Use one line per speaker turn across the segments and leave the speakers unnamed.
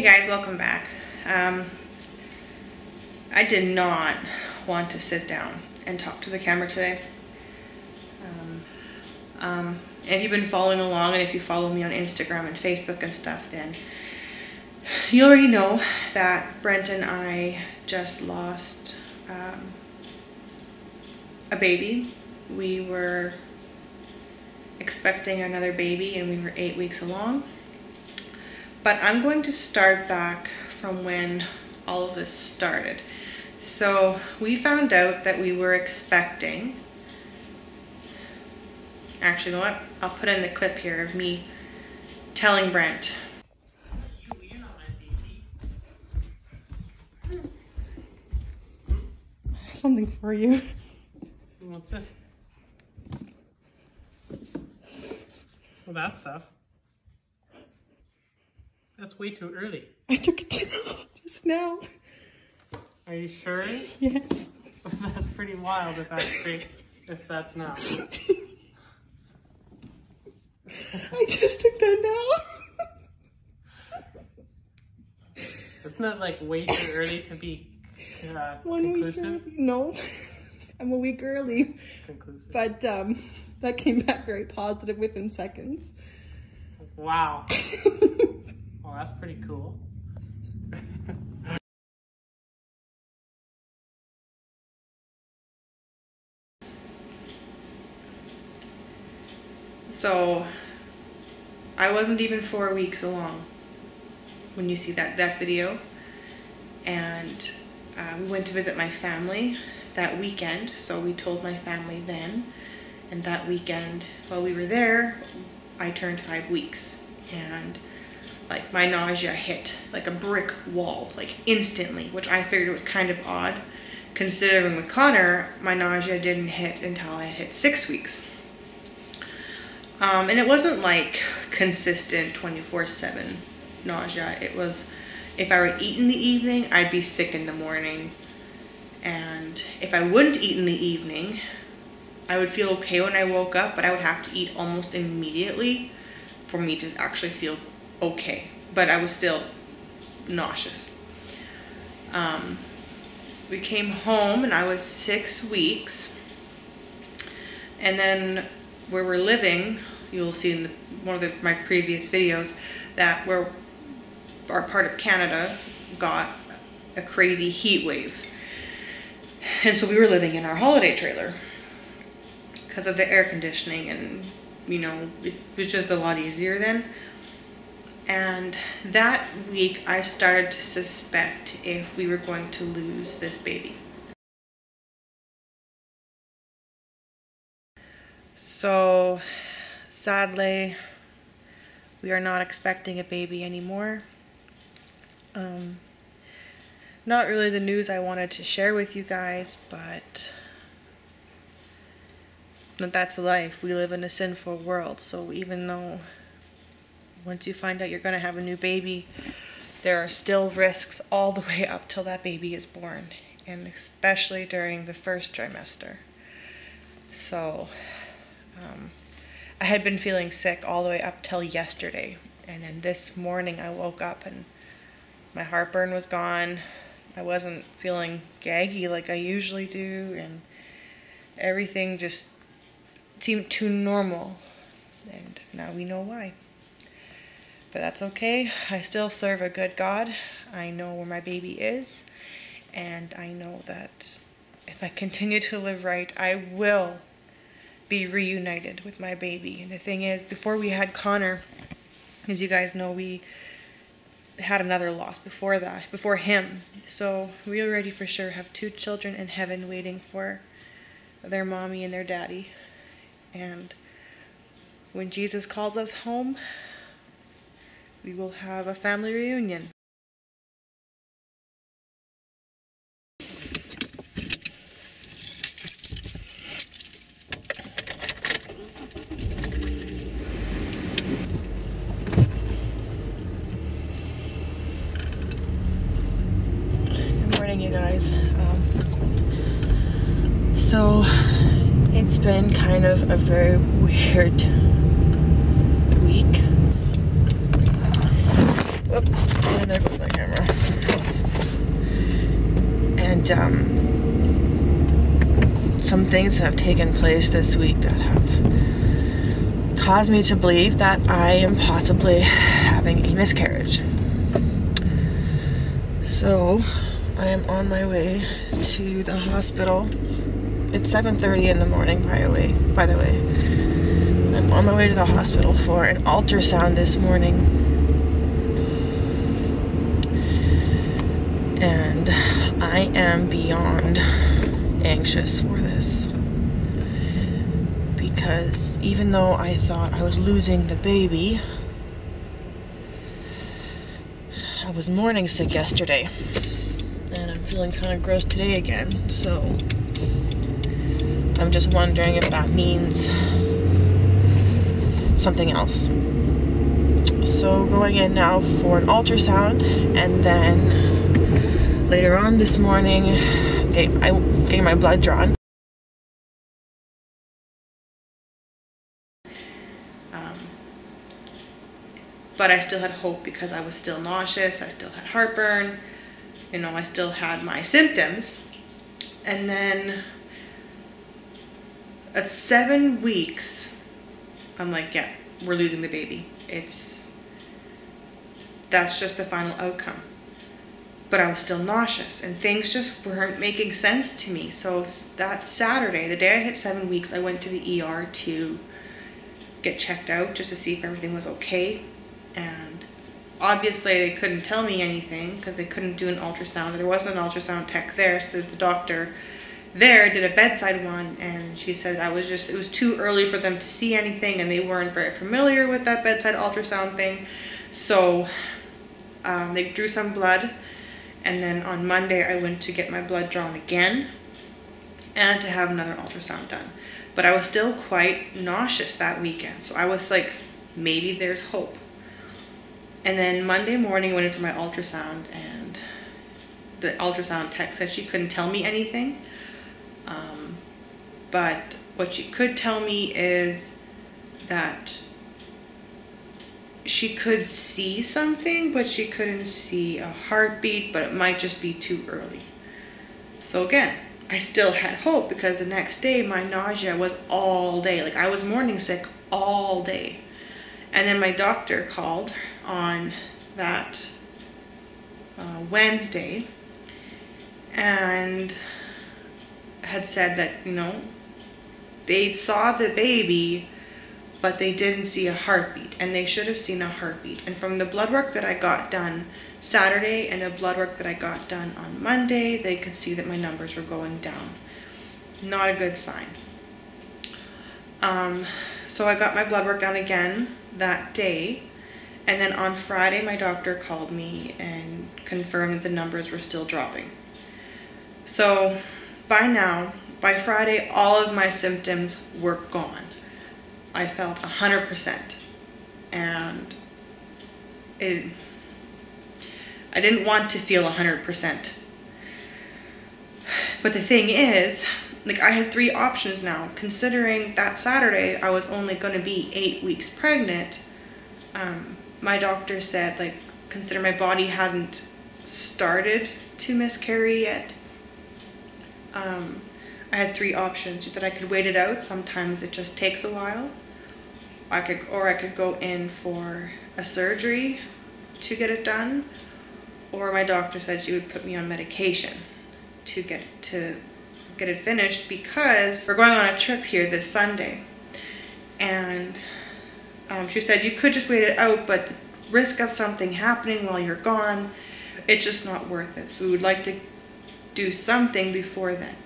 guys, welcome back. I did not want to sit down and talk to the camera today. And if you've been following along, and if you follow me on Instagram and Facebook and stuff, then you already know that Brent and I just lost a baby. We were expecting another baby and we were 8 weeks along. But I'm going to start back from when all of this started. So we found out that we were expecting, actually, you know what? I'll put in the clip here of me telling Brent. Something for you.
What's this? Well, that stuff. That's way too early.
I took it just now.
Are you sure?
Yes.
That's pretty wild if that's now.
I just took that now.
Isn't that like way too early to be
1 week
conclusive?
early. No, I'm a week early.
Conclusive.
But that came back very positive within seconds.
Wow. Well, that's pretty cool.
So I wasn't even 4 weeks along when you see that video, and we went to visit my family that weekend. So we told my family then, and that weekend while we were there, I turned 5 weeks, and like my nausea hit like a brick wall, like instantly, which I figured was kind of odd considering with Connor my nausea didn't hit until I hit 6 weeks. And it wasn't like consistent 24/7 nausea. It was, if I would eat in the evening, I'd be sick in the morning. And if I wouldn't eat in the evening, I would feel okay when I woke up, but I would have to eat almost immediately for me to actually feel okay. But I was still nauseous. We came home and I was 6 weeks. And then where we're living, you'll see in one of my previous videos that our part of Canada got a crazy heat wave. And so we were living in our holiday trailer because of the air conditioning, and you know, it was just a lot easier then. And that week I started to suspect if we were going to lose this baby. So sadly, we are not expecting a baby anymore. Not really the news I wanted to share with you guys, but that's life. We live in a sinful world, so even though once you find out you're going to have a new baby, there are still risks all the way up till that baby is born, and especially during the first trimester. So I had been feeling sick all the way up till yesterday, and then this morning I woke up and my heartburn was gone. I wasn't feeling gaggy like I usually do, and everything just seemed too normal, and now we know why. But that's okay. I still serve a good God. I know where my baby is, and I know that if I continue to live right, I will be reunited with my baby. And the thing is, before we had Connor, as you guys know, we had another loss before him. So we already for sure have 2 children in heaven waiting for their mommy and their daddy. And when Jesus calls us home, we will have a family reunion. You guys, so it's been kind of a very weird week. And there goes And some things have taken place this week that have caused me to believe that I am possibly having a miscarriage. So I am on my way to the hospital. It's 7:30 in the morning, by the way. I'm on my way to the hospital for an ultrasound this morning. And I am beyond anxious for this. Because even though I thought I was losing the baby, I was morning sick yesterday. And I'm feeling kind of gross today again. So I'm just wondering if that means something else. So going in now for an ultrasound, and then later on this morning, getting my blood drawn. But I still had hope because I was still nauseous, I still had heartburn, you know, I still had my symptoms. And then at 7 weeks, I'm like, yeah, we're losing the baby. That's just the final outcome. But I was still nauseous and things just weren't making sense to me. So that Saturday, the day I hit 7 weeks, I went to the ER to get checked out just to see if everything was okay. And obviously they couldn't tell me anything because they couldn't do an ultrasound. There wasn't an ultrasound tech there, so the doctor there did a bedside one, and she said it was too early for them to see anything, and they weren't very familiar with that bedside ultrasound thing. So they drew some blood, and then on Monday I went to get my blood drawn again and to have another ultrasound done. But I was still quite nauseous that weekend, so I was like, maybe there's hope. And then Monday morning I went in for my ultrasound, and the ultrasound tech said she couldn't tell me anything. But what she could tell me is that she could see something, but she couldn't see a heartbeat, but it might just be too early. So again, I still had hope because the next day my nausea was all day. Like, I was morning sick all day. And then my doctor called on that Wednesday and had said that, you know, they saw the baby, but they didn't see a heartbeat, and they should have seen a heartbeat. And from the blood work that I got done Saturday and the blood work that I got done on Monday, they could see that my numbers were going down. Not a good sign. So I got my blood work done again that day, and then on Friday my doctor called me and confirmed that the numbers were still dropping. So by Friday, all of my symptoms were gone. I felt 100%, and I didn't want to feel 100%. But the thing is, like, I had 3 options now. Considering that Saturday I was only going to be 8 weeks pregnant, my doctor said, like, consider my body hadn't started to miscarry yet. I had 3 options. She said I could wait it out. Sometimes it just takes a while. I could go in for a surgery to get it done, or my doctor said she would put me on medication to get it finished, because we're going on a trip here this Sunday, and she said you could just wait it out, but the risk of something happening while you're gone, it's just not worth it. So we would like to do something before then.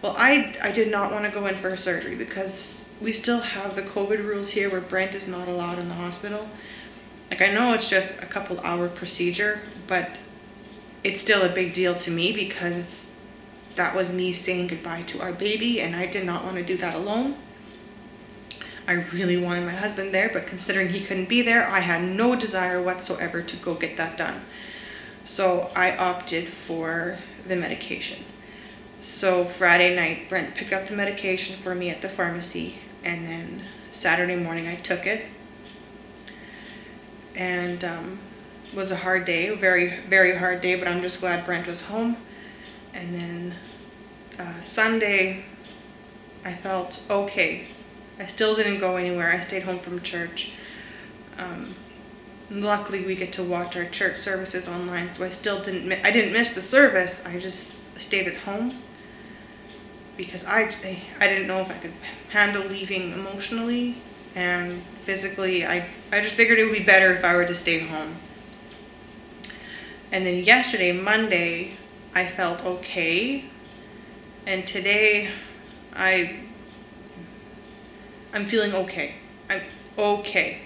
Well, I did not want to go in for a surgery because we still have the COVID rules here where Brent is not allowed in the hospital. Like, I know it's just a couple hour procedure, but it's still a big deal to me because that was me saying goodbye to our baby, and I did not want to do that alone. I really wanted my husband there, but considering he couldn't be there, I had no desire whatsoever to go get that done. So I opted for the medication. So Friday night, Brent picked up the medication for me at the pharmacy, and then Saturday morning I took it. And it was a hard day, a very, very hard day, but I'm just glad Brent was home. And then Sunday, I felt okay. I still didn't go anywhere. I stayed home from church. Luckily, we get to watch our church services online, so I didn't miss the service. I just stayed at home because I didn't know if I could handle leaving emotionally and physically. I just figured it would be better if I were to stay home. And then yesterday, Monday, I felt okay. And today, I'm feeling okay. I'm okay.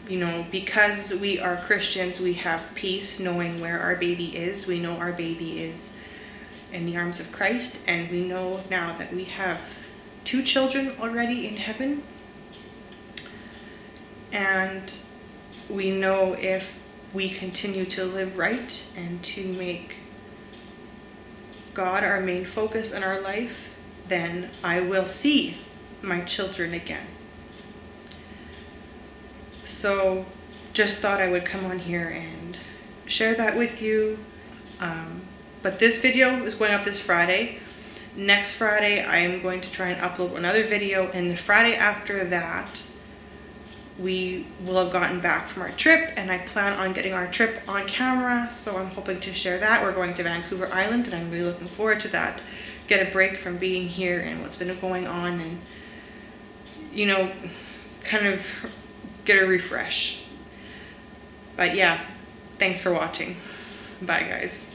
You know, because we are Christians, we have peace knowing where our baby is. We know our baby is in the arms of Christ, and we know now that we have 2 children already in heaven. And we know if we continue to live right and to make God our main focus in our life, then I will see my children again. So just thought I would come on here and share that with you. But this video is going up this Friday. Next Friday, I am going to try and upload another video, and the Friday after that, we will have gotten back from our trip, and I plan on getting our trip on camera, so I'm hoping to share that. We're going to Vancouver Island, and I'm really looking forward to that. Get a break from being here and what's been going on, and, you know, kind of get a refresh. But yeah, thanks for watching. Bye, guys.